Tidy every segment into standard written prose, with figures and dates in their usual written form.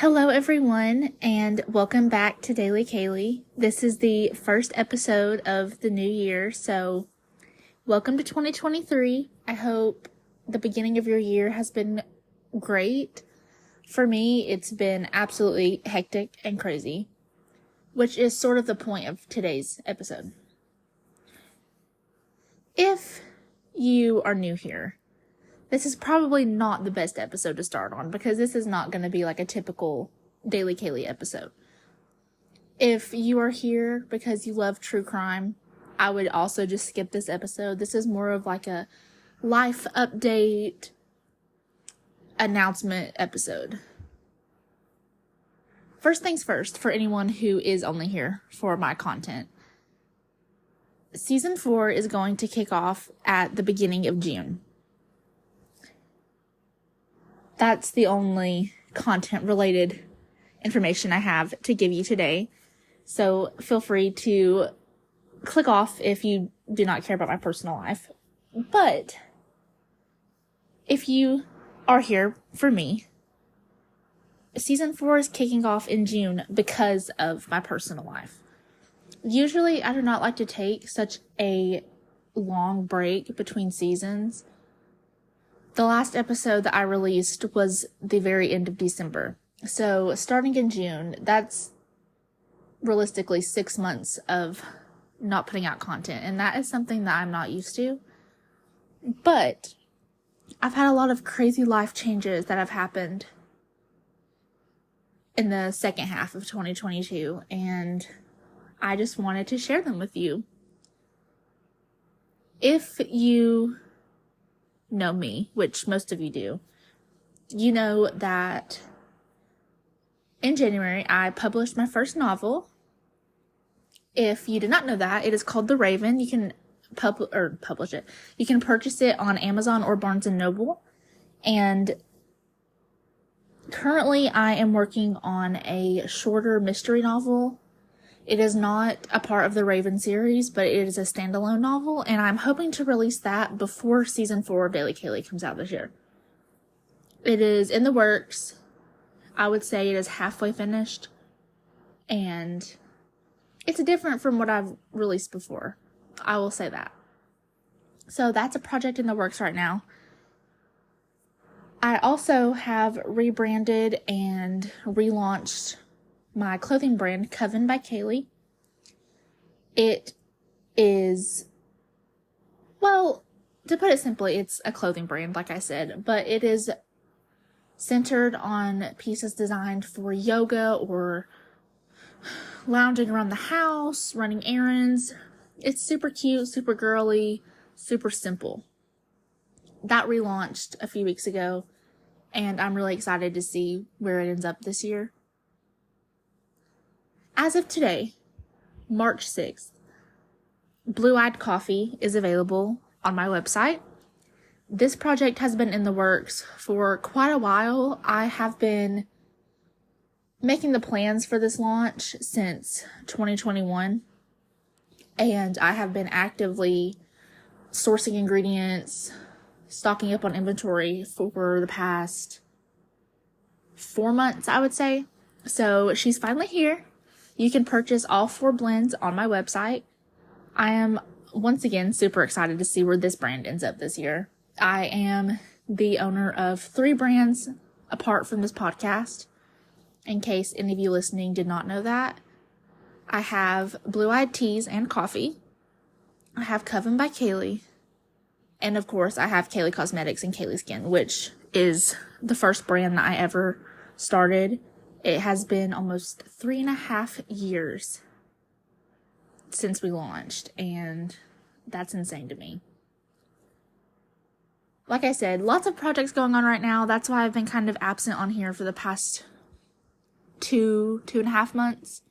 Hello, everyone, and welcome back to Daily Kaylee. This is the first episode of the new year, so welcome to 2023. I hope the beginning of your year has been great. For me, it's been absolutely hectic and crazy, which is sort of the point of today's episode. If you are new here, this is probably not the best episode to start on because this is not going to be like a typical Daily Kaylee episode. If you are here because you love true crime, I would also just skip this episode. This is more of like a life update announcement episode. First things first, for anyone who is only here for my content, Season 4 is going to kick off at the beginning of June. That's the only content-related information I have to give you today. So feel free to click off if you do not care about my personal life. But if you are here for me, Season 4 is kicking off in June because of my personal life. Usually, I do not like to take such a long break between seasons. The last episode that I released was the very end of December. So starting in June, that's realistically 6 months of not putting out content. And that is something that I'm not used to. But I've had a lot of crazy life changes that have happened in the second half of 2022. And I just wanted to share them with you. If you know me, which most of you do, you know that in January I published my first novel. If you did not know that, it is called The Raven. You can publish it. You can purchase it on Amazon or Barnes & Noble. And currently I am working on a shorter mystery novel. It is not a part of the Raven series, but it is a standalone novel, and I'm hoping to release that before Season 4 of Daily Kaylee comes out this year. It is in the works. I would say it is halfway finished, and it's different from what I've released before. I will say that. So that's a project in the works right now. I also have rebranded and relaunched my clothing brand, Coven by Kaylee. It is, well, to put it simply, it's a clothing brand, like I said, but it is centered on pieces designed for yoga or lounging around the house, running errands. It's super cute, super girly, super simple. That relaunched a few weeks ago, and I'm really excited to see where it ends up this year. As of today, March 6th, Blue Eyed Coffee is available on my website. This project has been in the works for quite a while. I have been making the plans for this launch since 2021, and I have been actively sourcing ingredients, stocking up on inventory for the past 4 months, I would say. So she's finally here. You can purchase all 4 blends on my website. I am, once again, super excited to see where this brand ends up this year. I am the owner of 3 brands apart from this podcast, in case any of you listening did not know that. I have Blue Eyed Teas and Coffee. I have Coven by Kaylee. And of course, I have Kaylee Cosmetics and Kaylee Skin, which is the first brand that I ever started. It has been almost 3.5 years since we launched, and that's insane to me. Like I said, lots of projects going on right now. That's why I've been kind of absent on here for the past 2.5 months.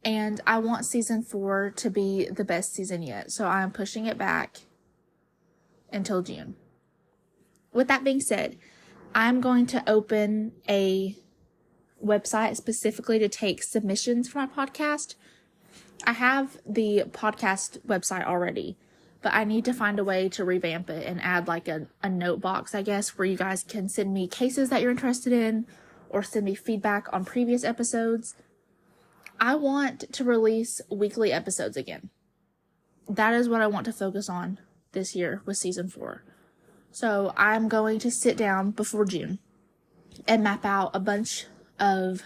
And I want Season 4 to be the best season yet, so I'm pushing it back until June. With that being said, I'm going to open a website specifically to take submissions for my podcast. I have the podcast website already, but I need to find a way to revamp it and add like a note box, I guess, where you guys can send me cases that you're interested in or send me feedback on previous episodes. I want to release weekly episodes again. That is what I want to focus on this year with season 4. So I'm going to sit down before June and map out a bunch of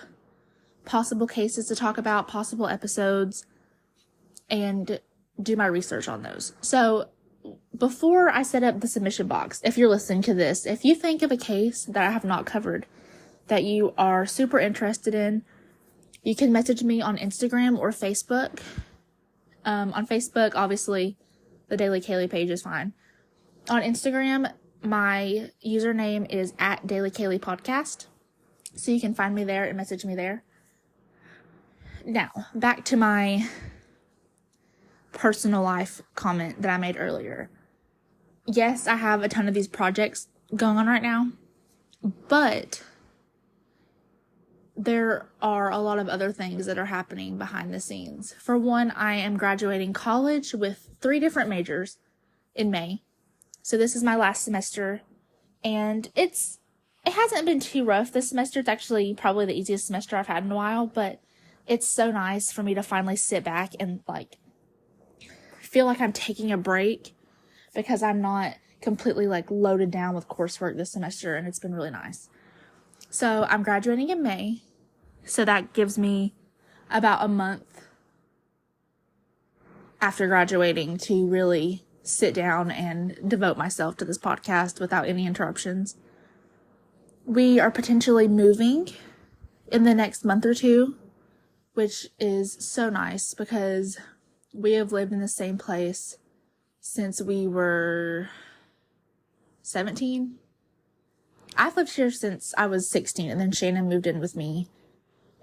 possible cases to talk about, possible episodes, and do my research on those. So before I set up the submission box, if you're listening to this, if you think of a case that I have not covered that you are super interested in, you can message me on Instagram or Facebook. On Facebook, obviously, the Daily Kaylee page is fine. On Instagram, my username is @DailyKayleePodcast. So you can find me there and message me there. Now, back to my personal life comment that I made earlier. Yes, I have a ton of these projects going on right now, but there are a lot of other things that are happening behind the scenes. For one, I am graduating college with 3 different majors in May. So this is my last semester, and it hasn't been too rough this semester. It's actually probably the easiest semester I've had in a while, but it's so nice for me to finally sit back and feel like I'm taking a break because I'm not completely loaded down with coursework this semester, and it's been really nice. So I'm graduating in May, so that gives me about a month after graduating to really sit down and devote myself to this podcast without any interruptions. We are potentially moving in the next month or 2, which is so nice because we have lived in the same place since we were 17. I've lived here since I was 16, and then Shannon moved in with me,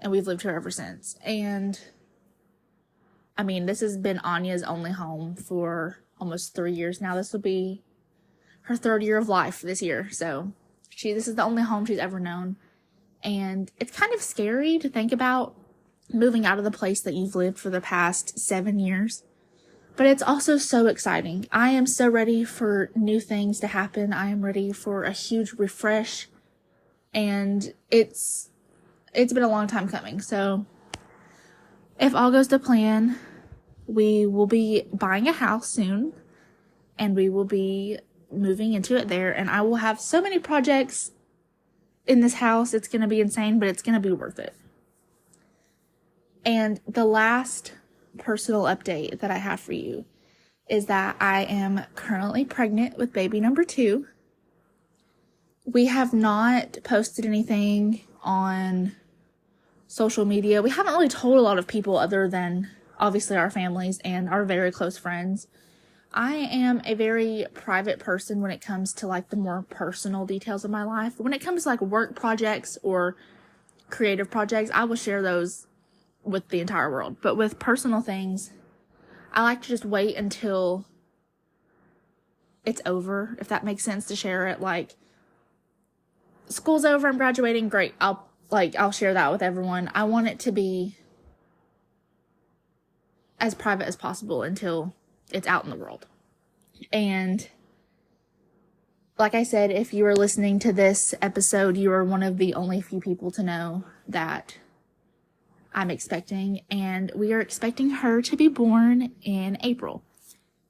and we've lived here ever since. And I mean, this has been Anya's only home for almost 3 years now. This will be her 3rd year of life this year. So this is the only home she's ever known. And it's kind of scary to think about moving out of the place that you've lived for the past 7 years. But it's also so exciting. I am so ready for new things to happen. I am ready for a huge refresh. And it's been a long time coming. So if all goes to plan, we will be buying a house soon, and we will be moving into it there, and I will have so many projects in this house. It's going to be insane, but it's going to be worth it. And the last personal update that I have for you is that I am currently pregnant with baby number 2. We have not posted anything on social media. We haven't really told a lot of people other than obviously our families and our very close friends. I am a very private person when it comes to the more personal details of my life. When it comes to work projects or creative projects, I will share those with the entire world. But with personal things, I like to just wait until it's over, if that makes sense, to share it. School's over, I'm graduating, great. I'll share that with everyone. I want it to be as private as possible until it's out in the world. And like I said, if you are listening to this episode, you are one of the only few people to know that I'm expecting, and we are expecting her to be born in April,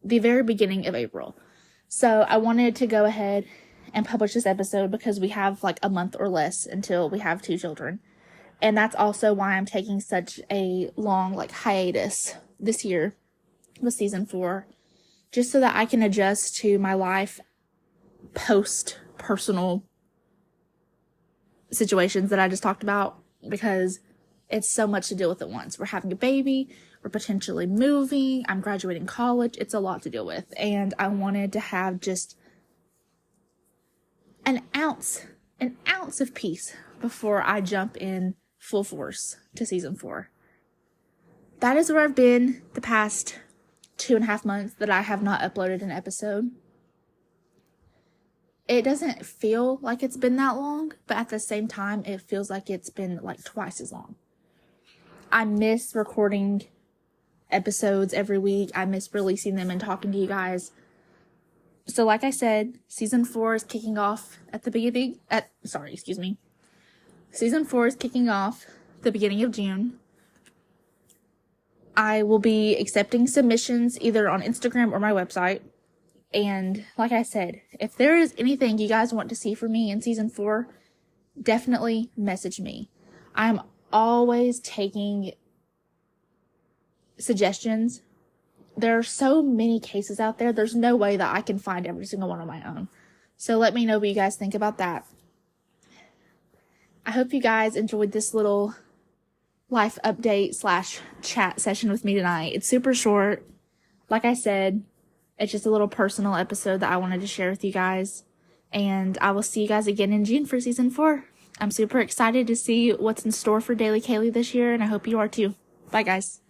the very beginning of April. So I wanted to go ahead and publish this episode because we have a month or less until we have 2 children. And that's also why I'm taking such a long hiatus this year with season 4, just so that I can adjust to my life post personal situations that I just talked about, because it's so much to deal with at once. We're having a baby, we're potentially moving, I'm graduating college. It's a lot to deal with, and I wanted to have just an ounce of peace before I jump in full force to season 4. That is where I've been the past 2.5 months that I have not uploaded an episode. It doesn't feel like it's been that long, but at the same time, it feels like it's been twice as long. I miss recording episodes every week. I miss releasing them and talking to you guys. So like I said, season 4 is kicking off at season 4 is kicking off the beginning of June. I will be accepting submissions either on Instagram or my website. And like I said, if there is anything you guys want to see from me in season 4, definitely message me. I am always taking suggestions. There are so many cases out there. There's no way that I can find every single one on my own. So let me know what you guys think about that. I hope you guys enjoyed this little life update / chat session with me tonight. It's super short. Like I said, it's just a little personal episode that I wanted to share with you guys. And I will see you guys again in June for season 4. I'm super excited to see what's in store for Daily Kaylee this year, and I hope you are too. Bye, guys.